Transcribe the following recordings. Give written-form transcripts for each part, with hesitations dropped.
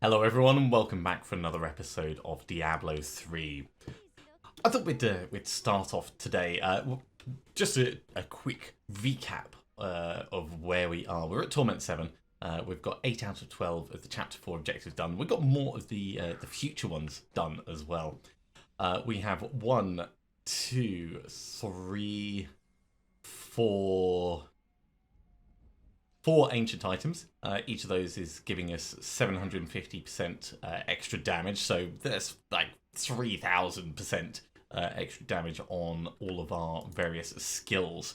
Hello everyone and welcome back for another episode of Diablo 3. I thought we'd start off today, just a quick recap of where we are. We're at Torment 7, we've got 8 out of 12 of the Chapter 4 objectives done. We've got more of the future ones done as well. We have 1, 2, 3, 4 ancient items. Each of those is giving us 750% extra damage, so that's like 3,000% extra damage on all of our various skills.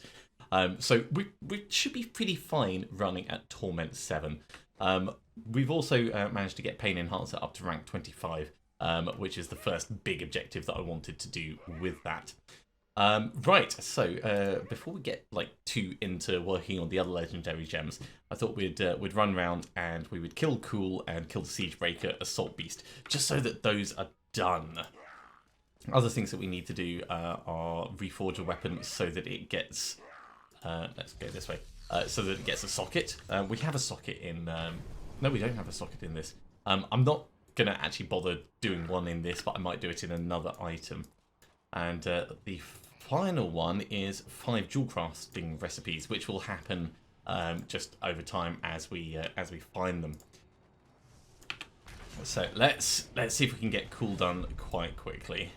So we should be pretty fine running at Torment 7. We've also managed to get Pain Enhancer up to rank 25, which is the first big objective that I wanted to do with that. Right, so before we get too into working on the other legendary gems, I thought we'd run around and we would kill Cool and kill the Siegebreaker Assault Beast, just so that those are done. Other things that we need to do are reforge a weapon so that it gets, let's go this way, so that it gets a socket. We have a socket in, no we don't have a socket in this. I'm not going to actually bother doing one in this, but I might do it in another item. And the final one is 5 jewel crafting recipes, which will happen just over time as we find them. So let's see if we can get Cool done quite quickly.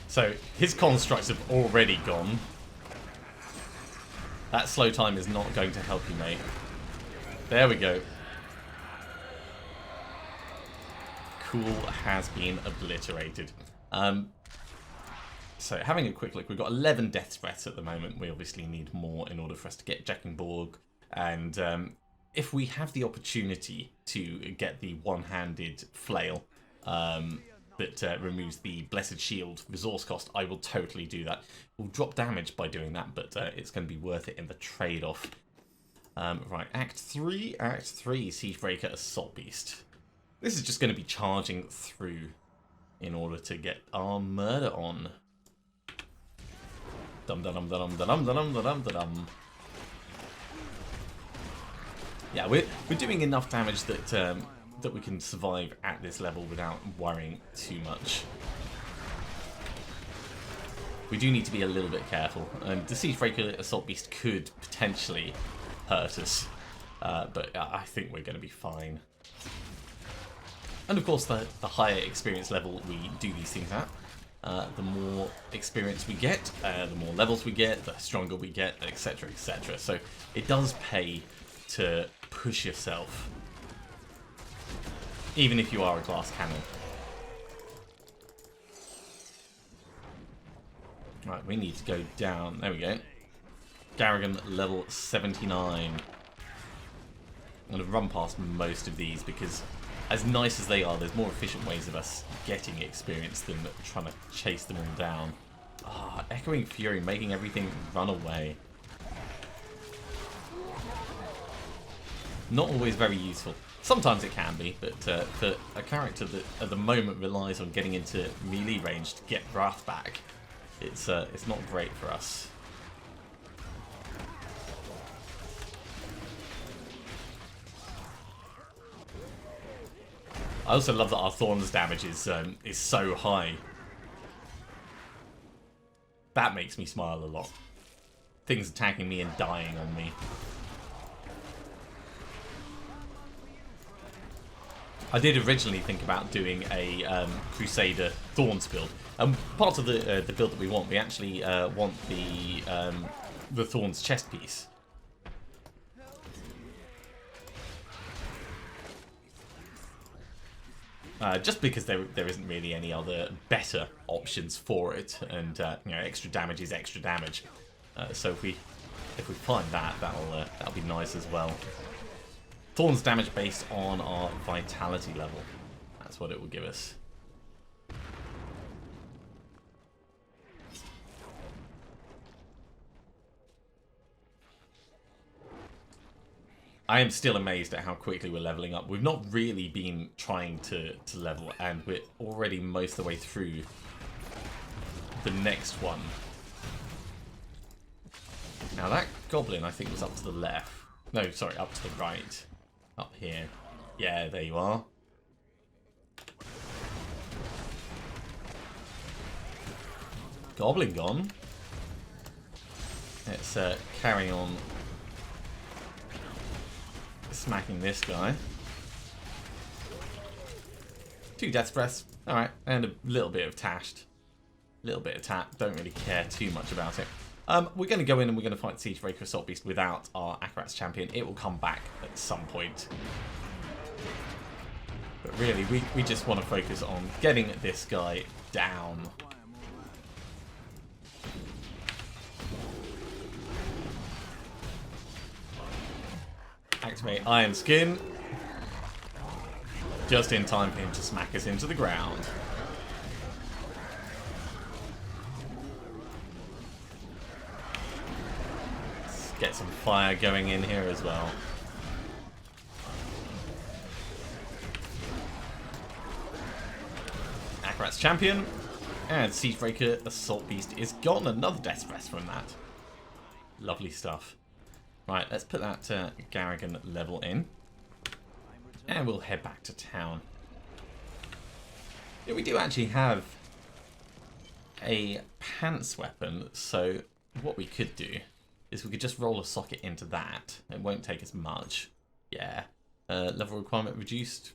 So his constructs have already gone. That slow time is not going to help you, mate. There we go. Cool has been obliterated. So having a quick look, we've got 11 death threats at the moment. We obviously need more in order for us to get Jackenborg. And if we have the opportunity to get the one-handed flail that removes the Blessed Shield resource cost, I will totally do that. We'll drop damage by doing that, but it's going to be worth it in the trade-off. Right, Act 3, Siegebreaker Assault Beast. This is just going to be charging through in order to get our murder on. Dum dum dum dum dum dum dum dum. Yeah, we're doing enough damage that that we can survive at this level without worrying too much. We do need to be a little bit careful, and the Siegebreaker Assault Beast could potentially hurt us, but I think we're going to be fine. And of course, the higher experience level we do these things at, the more experience we get, the more levels we get, the stronger we get, etc, etc. So it does pay to push yourself, even if you are a glass cannon. Right, we need to go down. There we go. Garrigan level 79. I'm going to run past most of these because, as nice as they are, there's more efficient ways of us getting experience than trying to chase them all down. Ah, Echoing Fury, making everything run away. Not always very useful. Sometimes it can be, but for a character that at the moment relies on getting into melee range to get Wrath back, it's not great for us. I also love that our Thorns damage is so high. That makes me smile a lot. Things attacking me and dying on me. I did originally think about doing a Crusader Thorns build. Part of the build that we want, we actually want the Thorns chest piece. Just because there isn't really any other better options for it, and you know, extra damage is extra damage. So if we find that, that'll be nice as well. Thorns damage based on our vitality level. That's what it will give us. I am still amazed at how quickly we're leveling up. We've not really been trying to level, and we're already most of the way through the next one. Now goblin, I think, was up to the left. No, sorry, up to the right. Up here. Yeah, there you are. Goblin gone. Let's carry on smacking this guy. 2 death breaths. Alright, and a little bit of tashed. A little bit of tap. Don't really care too much about it. We're going to go in and we're going to fight Siegebreaker Assault Beast without our Akarat's Champion. It will come back at some point. But really, we just want to focus on getting this guy down. Activate Iron Skin. Just in time for him to smack us into the ground. Let's get some fire going in here as well. Akarat's Champion. And Siegebreaker Assault Beast is gone. Another Death Breath from that. Lovely stuff. Right, let's put that Garrigan level in. And we'll head back to town. Yeah, we do actually have a pants weapon, so what we could do is we could just roll a socket into that. It won't take us much. Yeah. Level requirement reduced.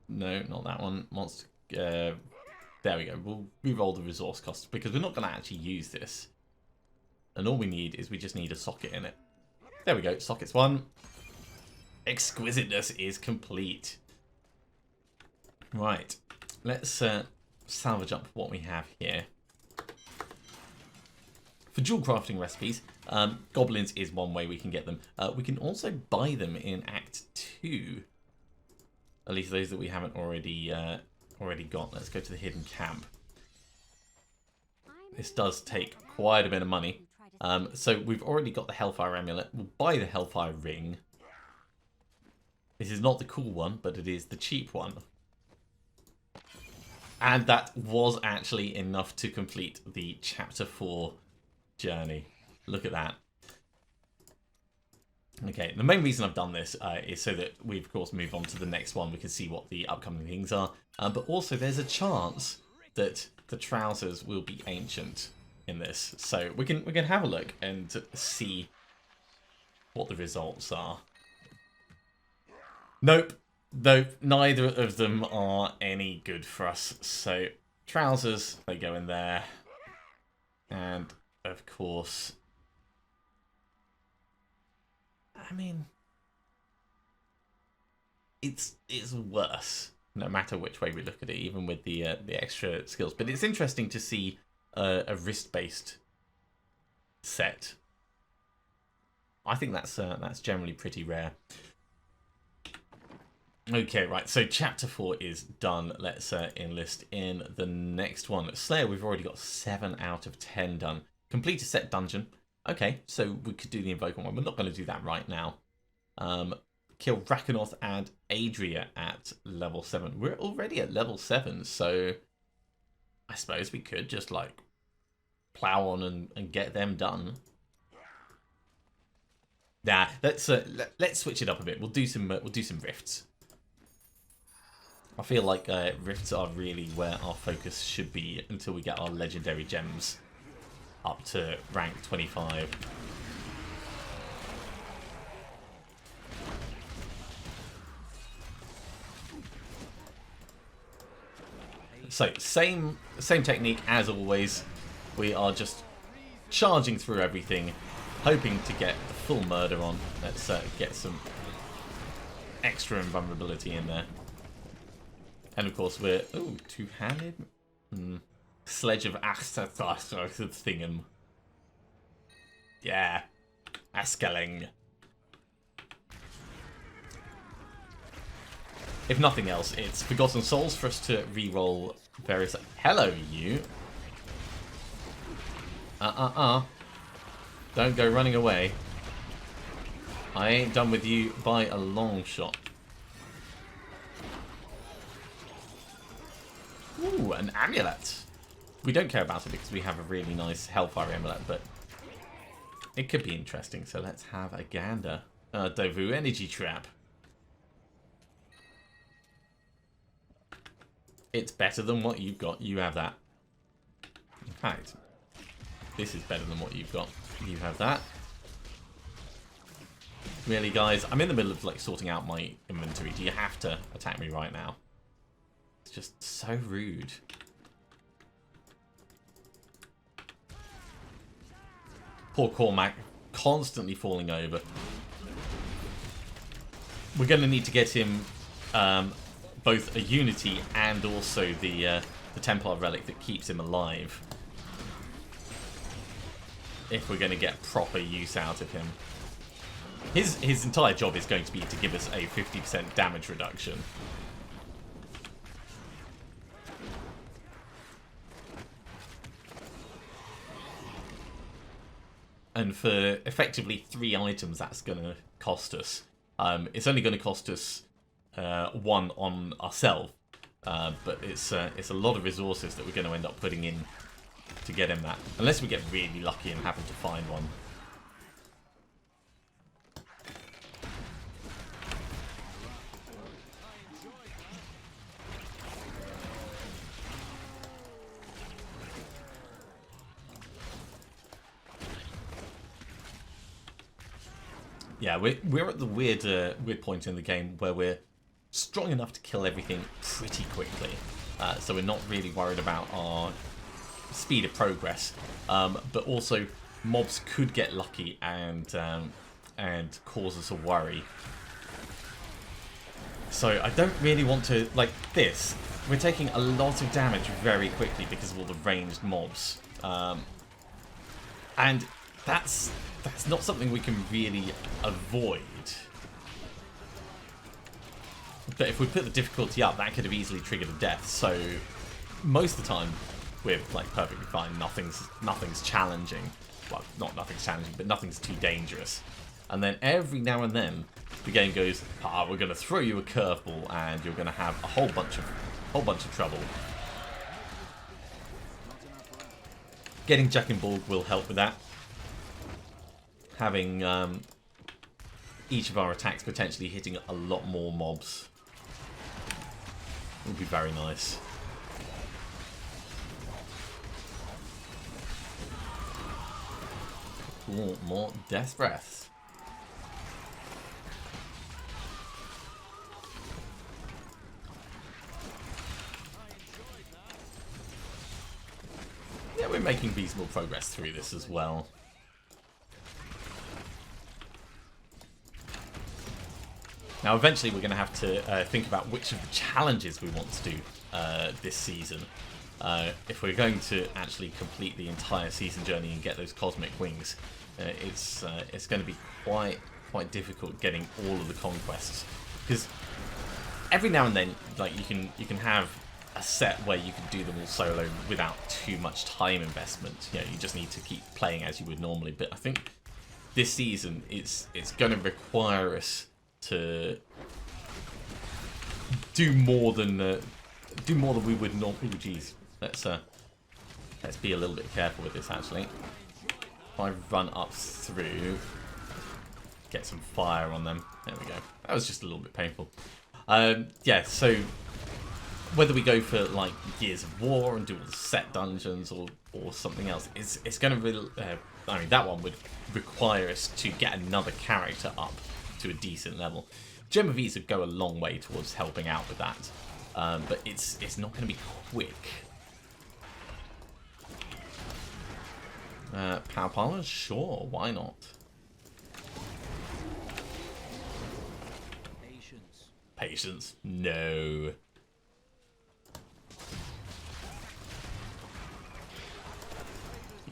No, not that one. Monster. There we go. We'll re-roll the resource cost because we're not going to actually use this. And all we need is we just need a socket in it. There we go. Sockets 1. Exquisiteness is complete. Right. Let's salvage up what we have here. For dual crafting recipes, goblins is one way we can get them. We can also buy them in Act 2. At least those that we haven't already got. Let's go to the hidden camp. This does take quite a bit of money. So we've already got the Hellfire Amulet. We'll buy the Hellfire Ring. This is not the cool one, but it is the cheap one. And that was actually enough to complete the Chapter 4 journey. Look at that. Okay, the main reason I've done this is so that we, of course, move on to the next one. We can see what the upcoming things are. But also, there's a chance that the trousers will be ancient in this. So we can have a look and see what the results are. Nope. Nope. Neither of them are any good for us. So trousers, they go in there. And, of course... I mean... It's worse, no matter which way we look at it, even with the extra skills. But it's interesting to see a wrist-based set. I think that's generally pretty rare. Okay, right, so Chapter 4 is done. Let's enlist in the next one. Slayer, we've already got 7 out of 10 done. Complete a set dungeon. Okay, so we could do the Invoker one. We're not going to do that right now. Kill Rakanoth and Adria at level 7. We're already at level 7, so I suppose we could just, like, plow on and get them done. Nah, let's switch it up a bit. We'll do some rifts. I feel like rifts are really where our focus should be until we get our legendary gems up to rank 25. So same technique as always. We are just charging through everything, hoping to get the full murder on. Let's get some extra invulnerability in there. And of course we're... Ooh, two-handed? Sledge of Thingam. Yeah. Askeling. If nothing else, it's Forgotten Souls for us to re-roll various... Hello, you. Don't go running away. I ain't done with you by a long shot. Ooh, an amulet. We don't care about it because we have a really nice Hellfire amulet, but It could be interesting, so let's have a gander. Dovu Energy Trap. It's better than what you've got. You have that. In fact, this is better than what you've got. You have that. Really, guys? I'm in the middle of like sorting out my inventory. Do you have to attack me right now? It's just so rude. Poor Cormac, constantly falling over. We're going to need to get him both a Unity and also the Templar relic that keeps him alive, if we're going to get proper use out of him. His entire job is going to be to give us a 50% damage reduction. And for effectively 3 items that's going to cost us. It's only going to cost us 1 on ourselves. But it's a lot of resources that we're going to end up putting in to get him that. Unless we get really lucky and happen to find one. Yeah, we're at the weird point in the game where we're strong enough to kill everything pretty quickly, so we're not really worried about our speed of progress. But also, mobs could get lucky and cause us a worry. So I don't really want to, like this. We're taking a lot of damage very quickly because of all the ranged mobs, and that's not something we can really avoid. But if we put the difficulty up, that could have easily triggered a death. So most of the time, we're like perfectly fine. Nothing's challenging. Well, not nothing's challenging, but nothing's too dangerous. And then every now and then, the game goes, we're going to throw you a curveball, and you're going to have a whole bunch of trouble. Getting Jack and Borg will help with that. Having each of our attacks potentially hitting a lot more mobs would be very nice. Ooh, more death breaths. Yeah, we're making reasonable progress through this as well. Now, eventually, we're going to have to think about which of the challenges we want to do this season. If we're going to actually complete the entire season journey and get those cosmic wings, it's going to be quite difficult getting all of the conquests, because every now and then, like you can have a set where you can do them all solo without too much time investment. You know, you just need to keep playing as you would normally. But I think this season it's going to require us to do more than we would normally. Geez, let's be a little bit careful with this. Actually, if I run up through, get some fire on them. There we go. That was just a little bit painful. Yeah. So whether we go for like Gears of War and do all the set dungeons or something else, it's going to really. I mean, that one would require us to get another character up to a decent level. Gem of Visa go a long way towards helping out with that, but it's not going to be quick. Power Power? Sure, why not? Patience? No.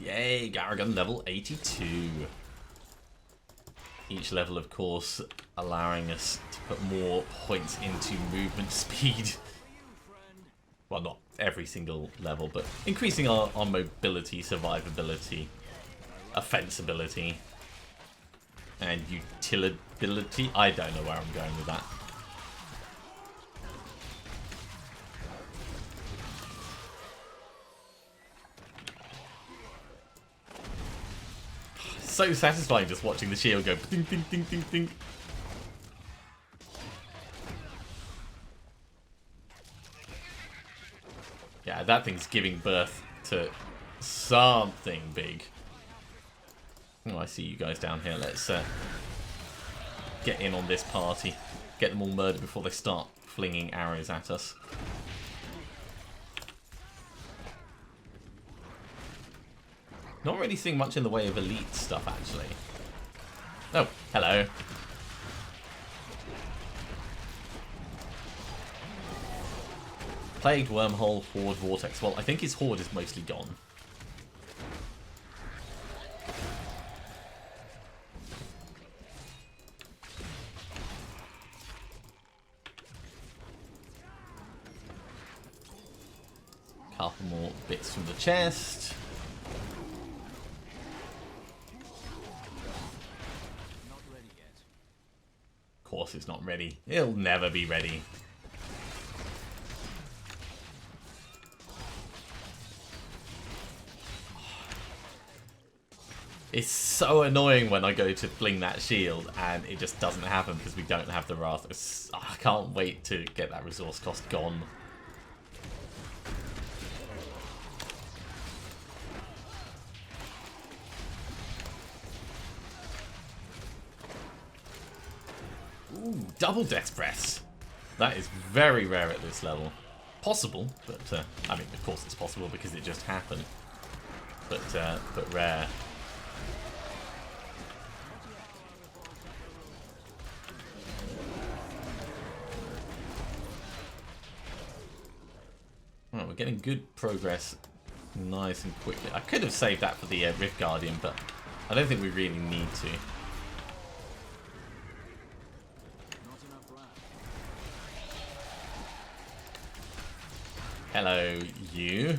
Yay, Garrigan level 82. Each level, of course, allowing us to put more points into movement speed. Well, not every single level, but increasing our mobility, survivability, offensibility, and utility. I don't know where I'm going with that. so satisfying just watching the shield go ding, ding, ding, ding, ding. Yeah, that thing's giving birth to something big. Oh, I see you guys down here. Let's get in on this party. Get them all murdered before they start flinging arrows at us. Not really seeing much in the way of elite stuff, actually. Oh, hello. Plagued, Wormhole, Horde, Vortex. Well, I think his Horde is mostly gone. Couple more bits from the chest. Of course it's not ready. It'll never be ready. It's so annoying when I go to fling that shield and it just doesn't happen because we don't have the Wrath. I can't wait to get that resource cost gone. Ooh, double Death Breaths. That is very rare at this level. Possible, but I mean, of course it's possible because it just happened. But rare. Alright, we're getting good progress nice and quickly. I could have saved that for the Rift Guardian, but I don't think we really need to. Hello, you.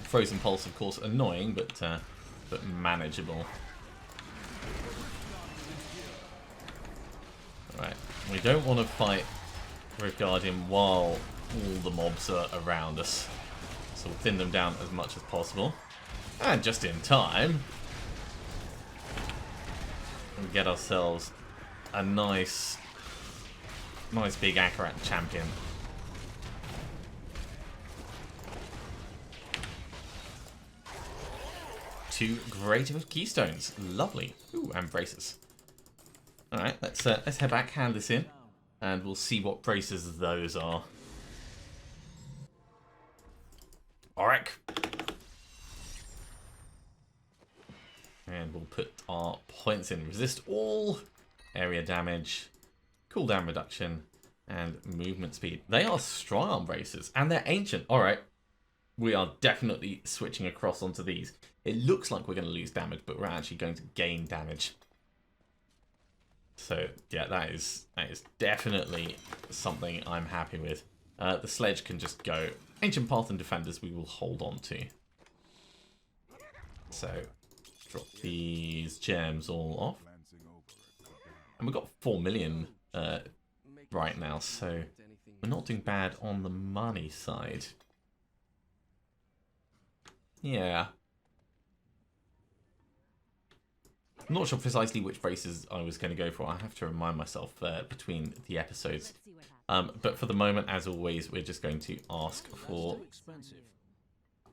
Frozen Pulse, of course, annoying, but manageable. Right, we don't want to fight Rift Guardian while all the mobs are around us, so we'll thin them down as much as possible, and just in time, and get ourselves a nice big Akarat champion. Two great keystones, lovely. Ooh, and braces. All right, let's head back, hand this in, and we'll see what braces those are. Auric. And we'll put our points in. Resist all, area damage, cooldown reduction, and movement speed. They are strong arm braces, and they're ancient. All right, we are definitely switching across onto these. It looks like we're going to lose damage, but we're actually going to gain damage. So yeah, that is definitely something I'm happy with. The sledge can just go. Ancient Path and Defenders we will hold on to. So drop these gems all off. And we've got 4 million right now, so we're not doing bad on the money side. Yeah. I'm not sure precisely which braces I was going to go for. I have to remind myself between the episodes. But for the moment, as always, we're just going to ask for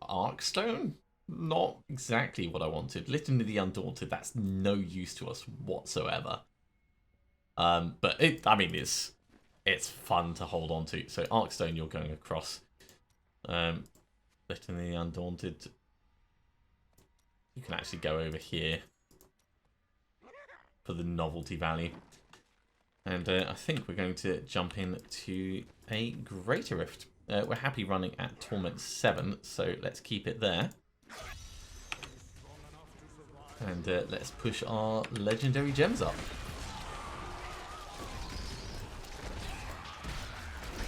Arkstone? Not exactly what I wanted. Litany of the Undaunted, that's no use to us whatsoever. But I mean, it's fun to hold on to. So Arkstone, you're going across. Litany of the Undaunted. You can actually go over here for the novelty value. And I think we're going to jump into a Greater Rift. We're happy running at Torment 7, so let's keep it there. And let's push our legendary gems up.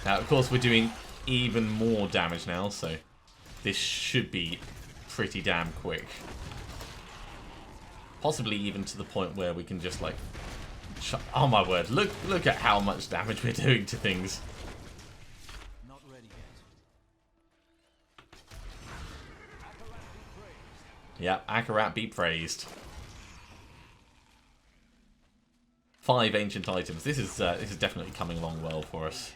Now, of course, we're doing even more damage now, so this should be pretty damn quick. Possibly even to the point where we can just like... Oh my word, look at how much damage we're doing to things. Yeah, Akarat be praised. 5 ancient items. This is definitely coming along well for us.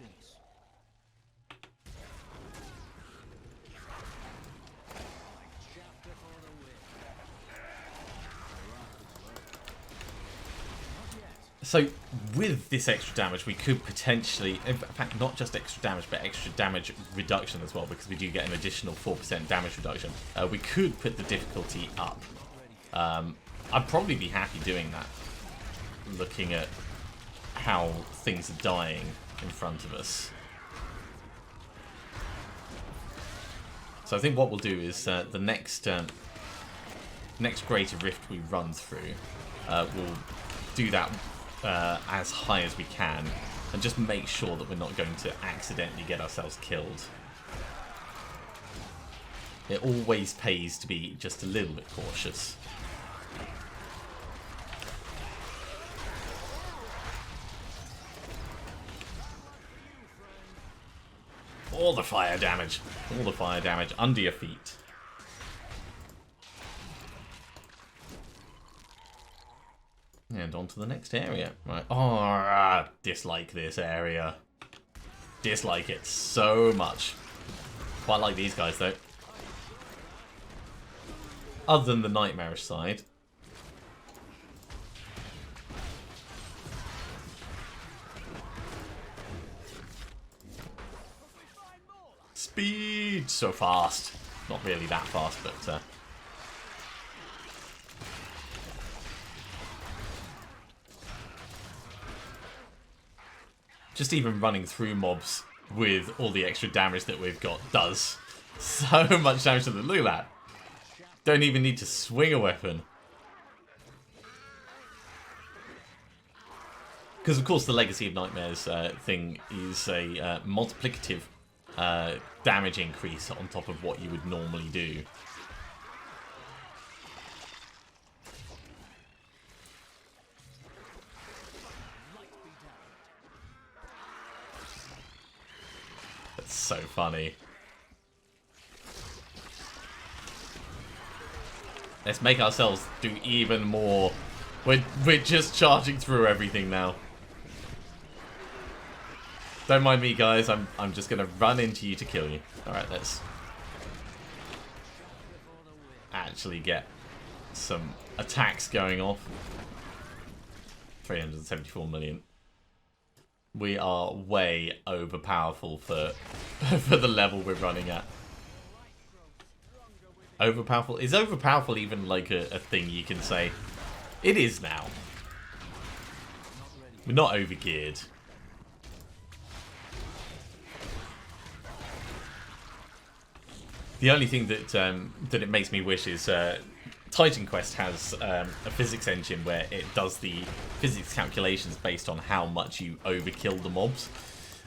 So with this extra damage, we could potentially, in fact, not just extra damage, but extra damage reduction as well, because we do get an additional 4% damage reduction. We could put the difficulty up. I'd probably be happy doing that, looking at how things are dying in front of us. So I think what we'll do is the next greater rift we run through, we'll do that as high as we can, and just make sure that we're not going to accidentally get ourselves killed. It always pays to be just a little bit cautious. All the fire damage. All the fire damage under your feet. And on to the next area. Right. Oh, dislike this area. Dislike it so much. Quite like these guys, though. Other than the nightmarish side. Speed! So fast. Not really that fast, but... just even running through mobs with all the extra damage that we've got does so much damage to them. Look at that. Don't even need to swing a weapon. Because, of course, the Legacy of Nightmares thing is a multiplicative damage increase on top of what you would normally do. That's so funny. Let's make ourselves do even more. We're just charging through everything now. Don't mind me, guys. I'm just gonna run into you to kill you. All right, let's actually get some attacks going off. 374 million. We are way overpowerful for for the level we're running at. Overpowerful? Is overpowerful even like a thing you can say? It is now. We're not overgeared. The only thing that that it makes me wish is Titan Quest has a physics engine where it does the physics calculations based on how much you overkill the mobs.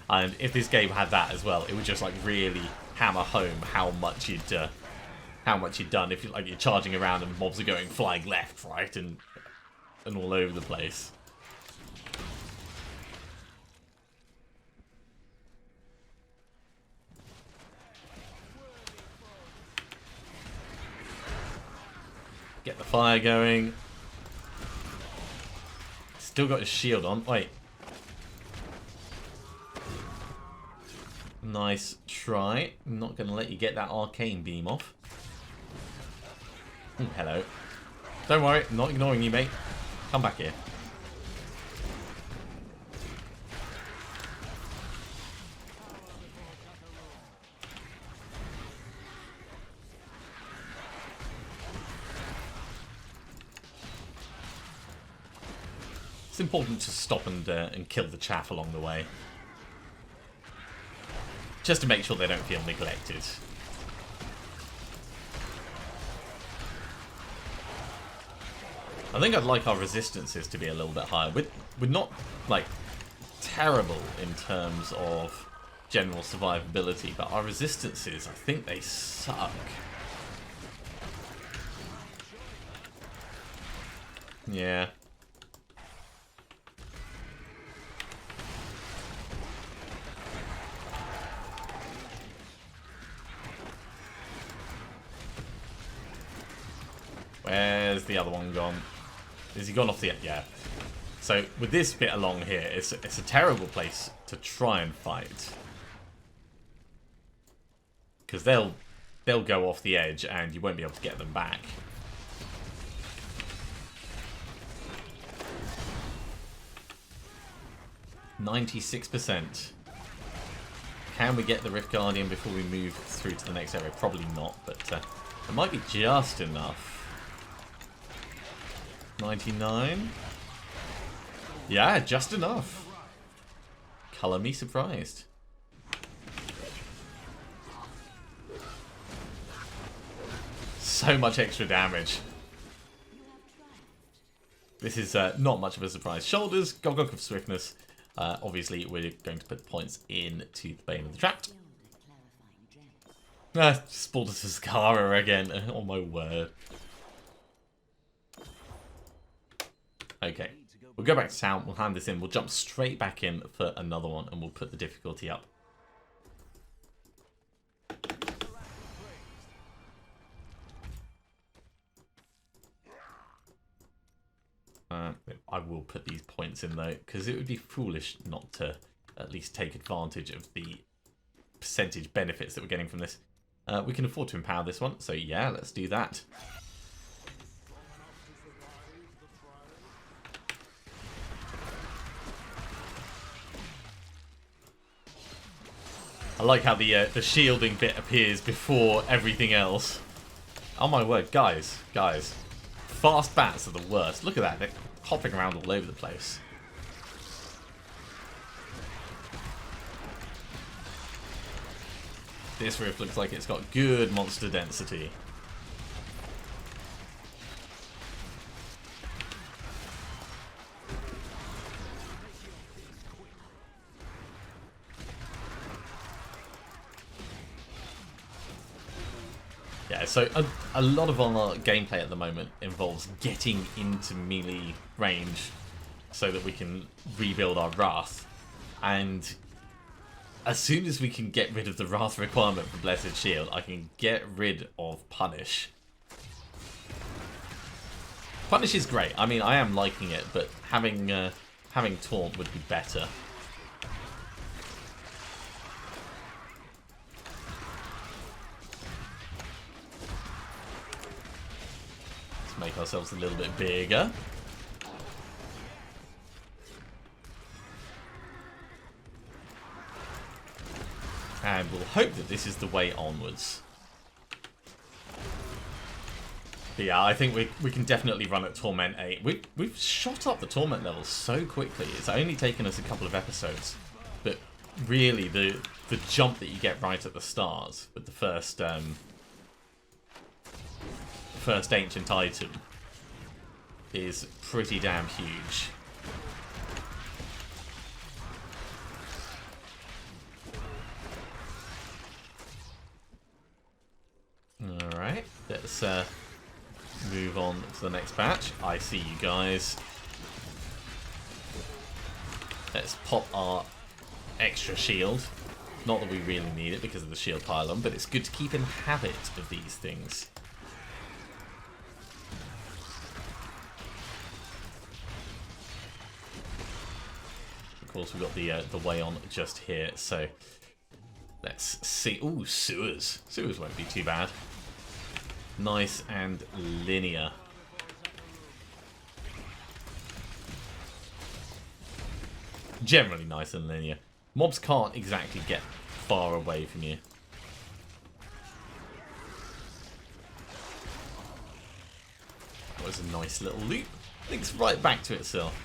And if this game had that as well, it would just like really hammer home how much you'd done. If you're charging around and mobs are going flying left, right, and all over the place. Get the fire going. Still got his shield on. Wait. Nice try. I'm not going to let you get that arcane beam off. Ooh, hello. Don't worry, I'm not ignoring you, mate. Come back here. It's important to stop and kill the chaff along the way. Just to make sure they don't feel neglected. I think I'd like our resistances to be a little bit higher. We're not, like, terrible in terms of general survivability, but our resistances, I think they suck. Yeah. Where's the other one gone? Is he gone off the... Yeah. So with this bit along here, it's a terrible place to try and fight. Because they'll go off the edge and you won't be able to get them back. %96. Can we get the Rift Guardian before we move through to the next area? Probably not, but it might be just enough. 99. Yeah, just enough. Colour me surprised. So much extra damage. This is not much of a surprise. Shoulders, Gogok of Swiftness. Obviously, we're going to put points into the Bane of the Trapped. Spawned us a Scara again. Oh my word. Okay. We'll go back to town. We'll hand this in. We'll jump straight back in for another one. And we'll put the difficulty up. I will put these points in though, because it would be foolish not to at least take advantage of the percentage benefits that we're getting from this. We can afford to empower this one, so yeah, let's do that. I like how the shielding bit appears before everything else. Oh my word, guys. Fast bats are the worst. Look at that, they're hopping around all over the place. This rift looks like it's got good monster density. Yeah, so a lot of our gameplay at the moment involves getting into melee range so that we can rebuild our Wrath. And as soon as we can get rid of the Wrath requirement for Blessed Shield, I can get rid of Punish. Punish is great. I mean, I am liking it, but having Taunt would be better. Make ourselves a little bit bigger. And we'll hope that this is the way onwards. But yeah, I think we can definitely run at Torment 8. We've shot up the Torment levels so quickly. It's only taken us a couple of episodes. But really, the jump that you get right at the start with the first ancient item is pretty damn huge. Alright, let's move on to the next batch. I see you guys. Let's pop our extra shield. Not that we really need it because of the shield pylon, but it's good to keep in habit of these things. Of course, we've got the way on just here, so let's see. Ooh, sewers. Sewers won't be too bad. Nice and linear. Generally nice and linear. Mobs can't exactly get far away from you. That was a nice little loop. Links right back to itself.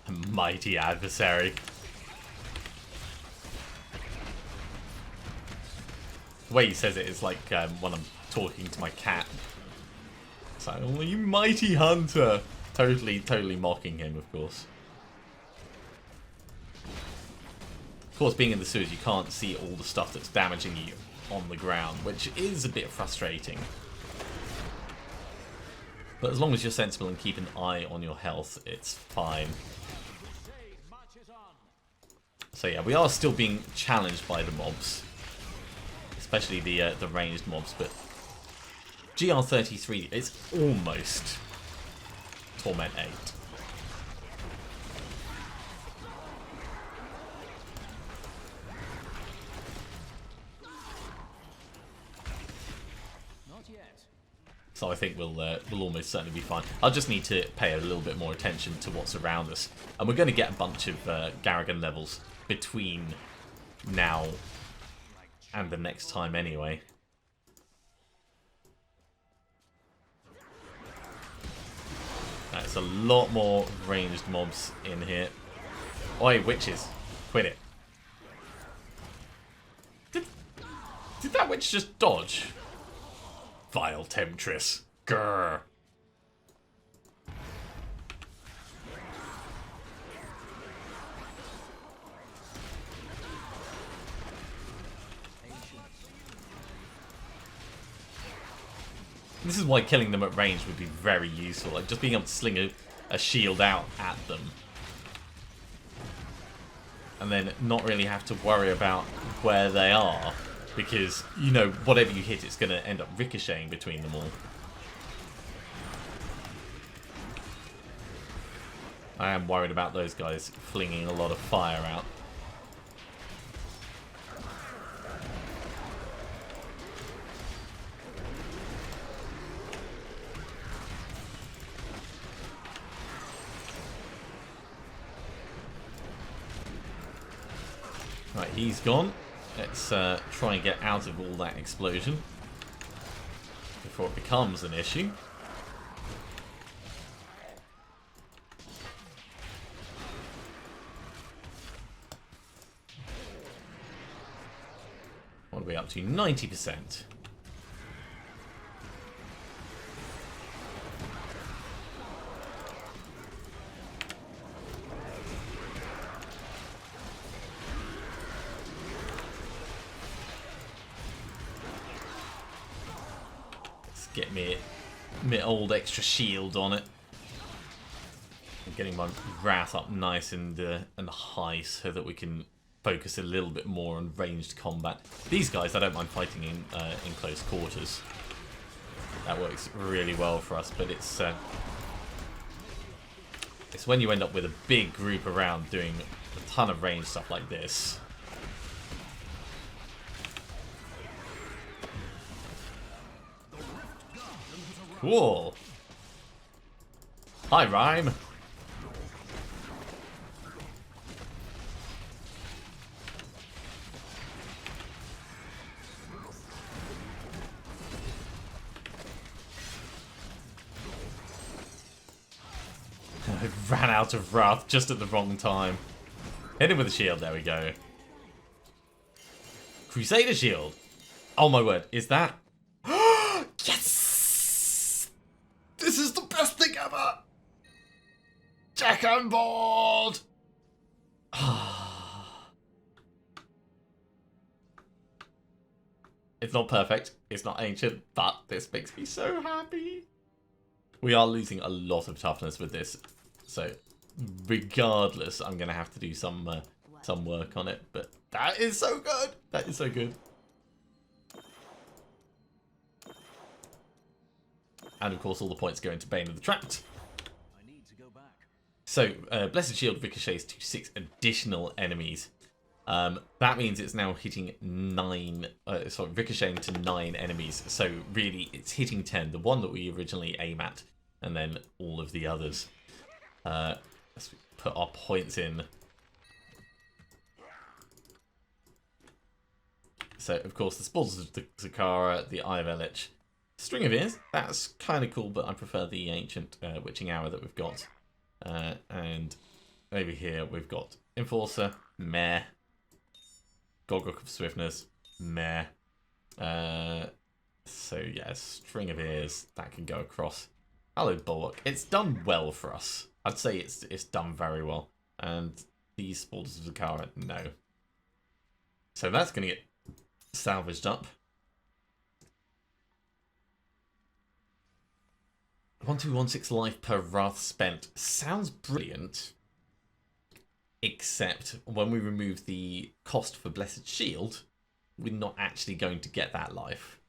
A mighty adversary. The way he says it is like when I'm talking to my cat. It's like, oh, you mighty hunter. Totally mocking him, of course. Of course, being in the sewers, you can't see all the stuff that's damaging you on the ground, which is a bit frustrating. But as long as you're sensible and keep an eye on your health, it's fine. So yeah, we are still being challenged by the mobs. Especially the ranged mobs, but GR33 is almost Torment 8. So I think we'll almost certainly be fine. I'll just need to pay a little bit more attention to what's around us. And we're going to get a bunch of Garrigan levels between now and the next time anyway. There's a lot more ranged mobs in here. Oi, witches. Quit it. Did that witch just dodge? Vile temptress. Grr. This is why killing them at range would be very useful. Like just being able to sling a shield out at them. And then not really have to worry about where they are. Because, you know, whatever you hit, it's going to end up ricocheting between them all. I am worried about those guys flinging a lot of fire out. Right, he's gone. Let's try and get out of all that explosion before it becomes an issue. What are we up to? 90%. Get me old extra shield on it. I'm getting my wrath up nice and high so that we can focus a little bit more on ranged combat. These guys I don't mind fighting in close quarters. That works really well for us, but it's when you end up with a big group around doing a ton of ranged stuff like this. Cool. Hi, Rhyme. I ran out of wrath just at the wrong time. Hit him with a shield. There we go. Crusader shield. Oh my word. Is that... Yes! This is the best thing ever! Jack on board! It's not perfect, it's not ancient, but this makes me so happy. We are losing a lot of toughness with this, so regardless, I'm going to have to do some work on it, but that is so good! That is so good. And of course all the points go into Bane of the Trapped. So, Blessed Shield ricochets to 6 additional enemies. That means it's now hitting ricocheting to 9 enemies. So really, it's hitting 10, the one that we originally aim at, and then all of the others. Let's put our points in. So, of course, the Spoils of the Zakara, the Eye of Elich, String of Ears, that's kind of cool, but I prefer the ancient Witching Hour that we've got. And over here we've got Enforcer, meh. Gogok of Swiftness, meh. So yeah, String of Ears, that can go across. Hallowed Bulwark, it's done well for us. I'd say it's done very well. And these Spoils of Zakara, no. So that's going to get salvaged up. 1216 life per wrath spent sounds brilliant, except when we remove the cost for Blessed Shield, we're not actually going to get that life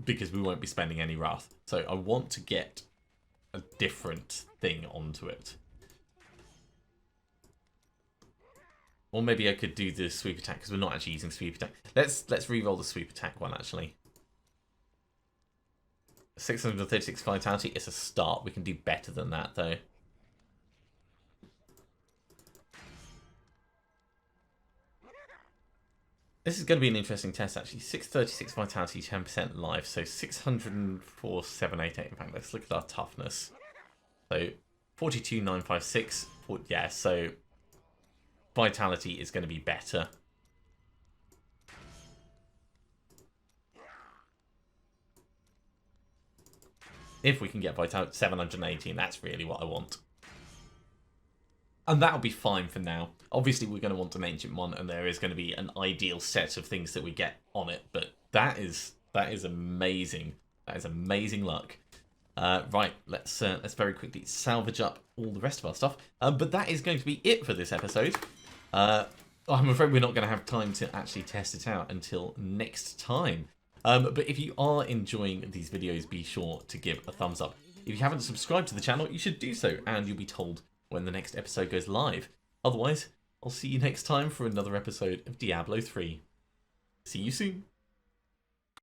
because we won't be spending any wrath. So I want to get a different thing onto it. Or maybe I could do the sweep attack because we're not actually using sweep attack. Let's re-roll the sweep attack one actually. 636 vitality is a start. We can do better than that though. This is going to be an interesting test actually. 636 vitality, 10% life, so 604, 788. In fact, let's look at our toughness. So 42,956. Yeah, so vitality is going to be better. If we can get vitality 718, that's really what I want. And that'll be fine for now. Obviously, we're going to want an ancient one, and there is going to be an ideal set of things that we get on it. But that is amazing. That is amazing luck. Right, let's very quickly salvage up all the rest of our stuff. But that is going to be it for this episode. I'm afraid we're not going to have time to actually test it out until next time. But if you are enjoying these videos, be sure to give a thumbs up. If you haven't subscribed to the channel, you should do so, and you'll be told when the next episode goes live. Otherwise, I'll see you next time for another episode of Diablo 3. See you soon.